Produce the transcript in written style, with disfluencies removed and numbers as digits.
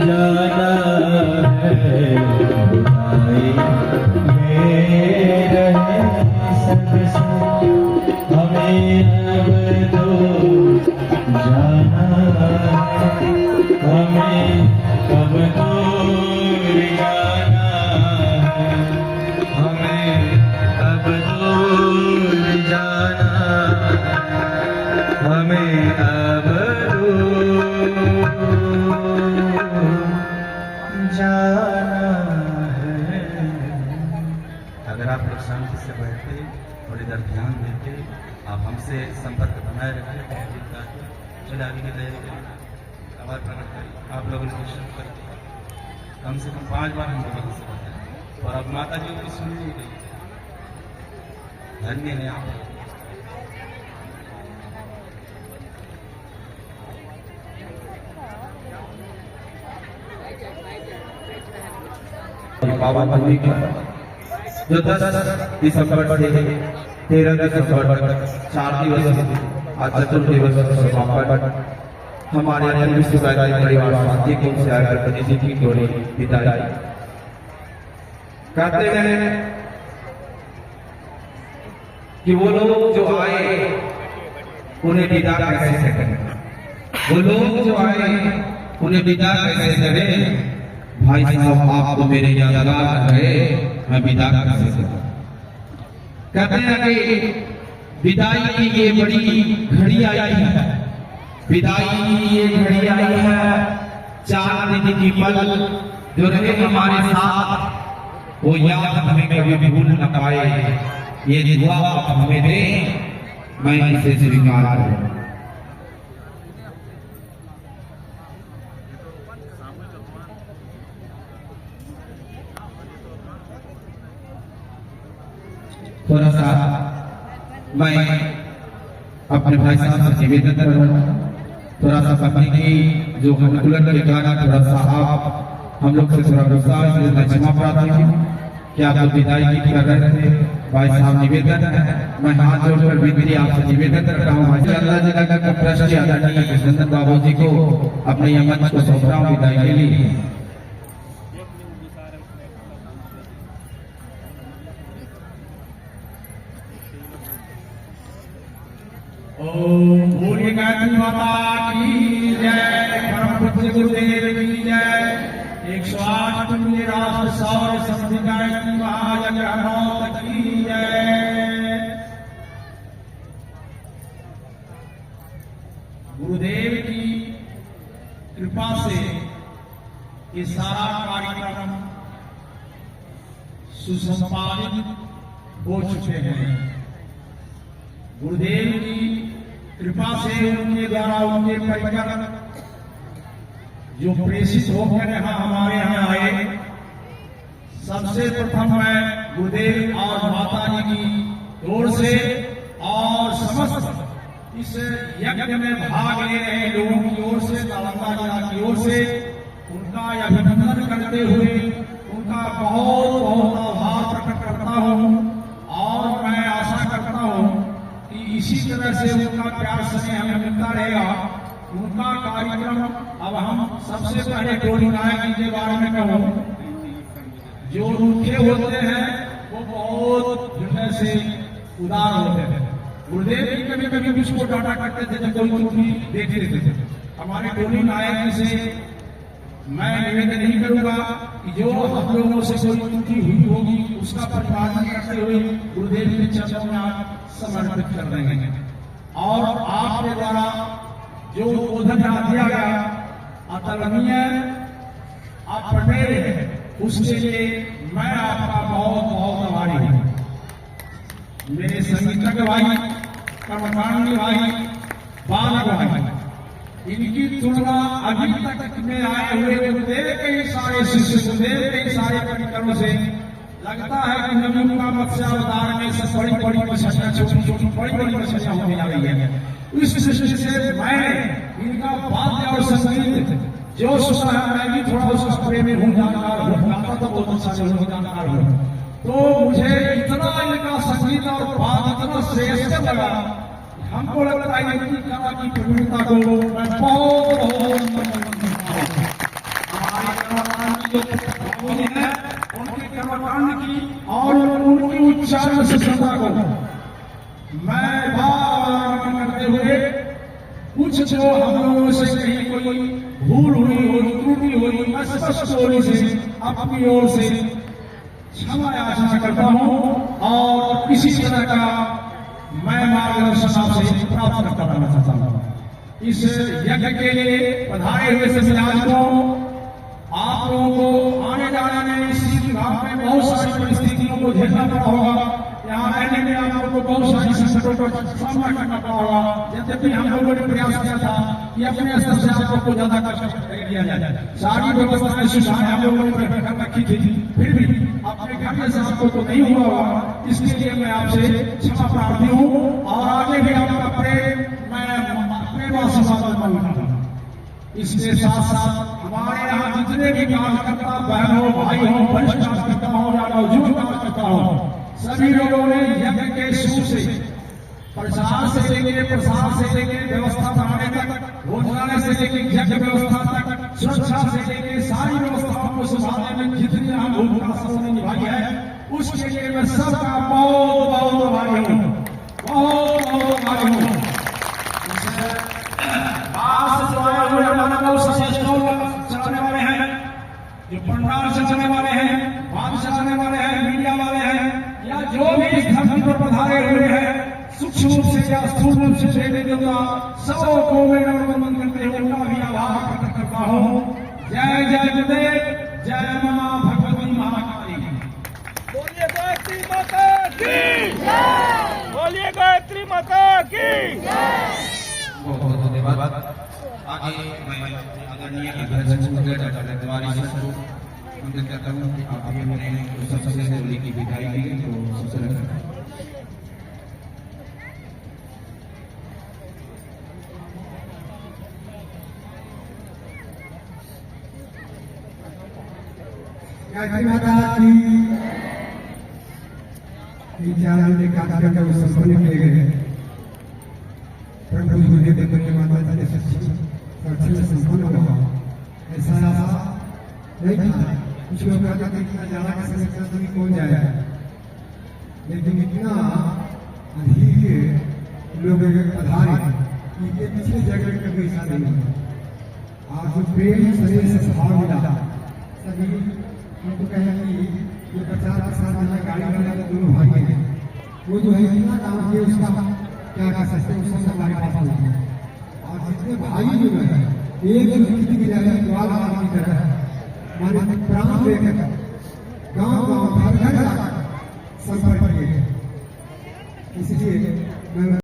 जाना है, ये रहे सबसे हमें अब दूर जाना है, हमें अब दूर जाना है, हमें अब दूर जाना है, हमें अब दूर जाना है। अगर आप लोग शांति से बैठे और इधर ध्यान देते, आप हमसे संपर्क बनाए रखें, चले आगे की तैयारी करें, आभार प्रकट करें। आप लोगों ने विश्वास कर कम से कम 5 बार हम लोगों से बताया, और अब माता जी की सुन ली गई। धन्य है आप। बाबा मंदिर का जो 10 दिसंबर से 13 दिसंबर तक 4 दिवस आज चतुर्दिवस समापन हमारे अन्य विश्व गायत्री परिवार शांति कुंज से आकर प्रतिनिधि की जोड़ी बिताई। कहते हैं कि वो लोग जो आए उन्हें विदा कैसे करें, वो लोग जो आए उन्हें विदा कैसे करें। भाई साहब आप तो मेरे यादगार रहे, मैं विदा कैसे करूं। कहते हैं कि विदाई की ये बड़ी घड़ी आई है, विदाई की ये घड़ी आई है, 4 दिन की पल जो रहे हमारे साथ वो याद हमें कभी भूल न पाए। ये दुआ आप हमें दें, मैं इसे स्वीकार करूं। थोड़ा सा मैं अपने भाई साहब से निवेदन कर रहा हूँ, थोड़ा सा पत्नी की जो अनुकूलन के कारण थोड़ा सा आप हम लोग से थोड़ा गुस्सा है, क्षमा प्रार्थी हूँ। क्या आप विदाई की कर रहे थे भाई साहब, निवेदन है, मैं हाथ जोड़कर विनती आपसे निवेदन कर रहा हूँ। अल्लाह जिला का ट्रस्टी आदरणीय कृष्णनंदन बाबू जी को अपने यह मंच को सौंप रहा हूँ विदाई के लिए। ओम बोलिए गायत्री माता की जय, परम पूज्य गुरुदेव की जय। 108 राष्ट्र सौर संधि गायत्री महायज्ञ हनौत की जय। गुरुदेव की कृपा से ये सारा कार्यक्रम सुसंपादित हो चुके हैं। गुरुदेव की कृपा से उनके द्वारा उनके परिकर जो प्रेषित होकर यहाँ हमारे यहाँ आए, सबसे प्रथम मैं गुरुदेव और माता जी की ओर से और समस्त इस यज्ञ में भाग ले रहे लोगों की ओर से, नालंदा जिला की ओर से उनका अभिनंदन करते हुए उनका बहुत बहुत आभार प्रकट करता हूँ। और मैं आशा करता हूँ इसी तरह से उनका प्यार स्नेह हमें मिलता रहेगा। उनका कार्यक्रम अब हम सबसे पहले टोली नायक के बारे में कहूं, जो रूखे होते हैं वो बहुत हृदय से उदार होते हैं। गुरुदेव जी कभी कभी उसको डांटा करते थे जब कोई टोली देख लेते थे। हमारे टोली नायक से मैं निवेदन नहीं करूंगा कि जो हम लोगों से कोई त्रुटि हुई होगी उसका परिमार्जन करते हुए गुरुदेव के चरणों में आप समर्पित कर रहे हैं। और आपके द्वारा जो उद्बोधन दिया गया अतुलनीय, आप पटेल है, उसके लिए मैं आपका बहुत बहुत आभारी हूँ। मेरे संगीतज्ञ भाई, कर्मकांडी भाई, बालक भाई, इनकी तुलना अभी तक में आए हुए गुरुदेव के ही सारे शिष्य, गुरुदेव के ही सारे कार्यक्रमों से लगता है कि नवीन का मत्स्यावतार में सब बड़ी बड़ी मछलियां, छोटी छोटी बड़ी बड़ी मछलियां होने जा रही है। इस दृष्टि से मैंने इनका वाद्य और संगीत जो सुना है, मैं भी थोड़ा उसका प्रेमी हूँ, जानकार हूँ, गाता तो बहुत अच्छा से जानकार हूँ। तो मुझे इतना इनका संगीत और वाद्य इतना श्रेष्ठ लगा, हमको लगता है इनकी कला की प्रवीणता को मैं बहुत बहुत जो बाबूजी हैं उनके कर्मकांड की और उनकी उच्चारण से सदा को मैं बार करते हुए कुछ जो हम लोगों से कहीं कोई भूल हुई हो, त्रुटि हुई, अस्पष्ट होने से अपनी ओर से क्षमा याचना करता हूँ और इसी तरह का मैं मार्गदर्शन आपसे प्राप्त करता रहना चाहता हूँ। इस यज्ञ के लिए पधारे हुए सभी आयोजकों, आप लोगों को आने जाने में इस घाट में बहुत सारी परिस्थितियों को झेलना पड़ा होगा। यहाँ रहने में आप लोगों को बहुत सारी संकटों का सामना करना पड़ा होगा। यद्यपि हम लोगों ने प्रयास किया था कि अपने स्तर से आप लोग को ज्यादा कष्ट दिया जाए, सारी व्यवस्थाएं सुविधाएं हम लोगों ने कर रखी थी, फिर भी अपने घर में से आपको तो नहीं हुआ होगा। इसके लिए मैं आपसे क्षमा प्रार्थी हूँ और आगे भी आपका प्रेम मैं आशीर्वाद मांगता हूँ। इसके साथ साथ हमारे यहाँ जितने भी कार्यकर्ता बहन हो, भाई हो, वरिष्ठ कार्यकर्ता हो या मौजूद कार्यकर्ता हो, सभी लोगों ने यज्ञ के शुरू से प्रचार से लेके प्रसार से लेके व्यवस्था बनाने तक, भोजनालय से लेके यज्ञ व्यवस्था तक, सुरक्षा से लेके सारी व्यवस्थाओं को संभालने में जितनी अहम भूमिका सबने निभाई है, उसके लिए मैं सबका बहुत बहुत आभारी हूँ, बहुत बहुत आभारी हूँ। चलाने वाले हैं, जो पंडाल चलाने वाले हैं, बात चलाने वाले हैं, मीडिया वाले हैं, या जो भी इस धरती पर पधारे हुए हैं, सूक्ष्म रूप से या स्थूल रूप से देवी देवता सबको मैं नमन करते हुए उनका भी आभार प्रकट करता हूँ। जय जय गुरुदेव, जय मां भगवती महाकाली। बोलिए गायत्री माता की जय। बोलिए गायत्री माता की जय। बहुत बहुत धन्यवाद। आगे मैं आदरणीय अध्यक्ष डॉक्टर तिवारी सर को अनुरोध करता हूँ कि आप भी अपने सबसे होली की विदाई देंगे तो सबसे पहले गायत्री माता की विचाराने कार्यक्रम संपन्न किए गए। प्रभु गुरुदेव दत्त माता जी के अच्छे से संपन्न हुआ। ऐसा नहीं था, कुछ लोग कहते थे कि ज्यादा का समय कौन जाएगा, लेकिन इतना अधिक लोग पधारे कि पिछले जगह में कभी ऐसा नहीं हुआ। आज जो प्रेम शरीर से भाव मिला, सभी उनको कहें कि ये 50% वाला गाड़ी वाला दोनों भाई हैं, वो जो है इतना काम किया उसका क्या कर सकते हैं, उससे हमारे पास नहीं है। और जितने भाई जो है एक व्यक्ति की जगह द्वार की तरह माने प्राण लेकर गांव गांव घर घर संपर्क किए। इसलिए मैं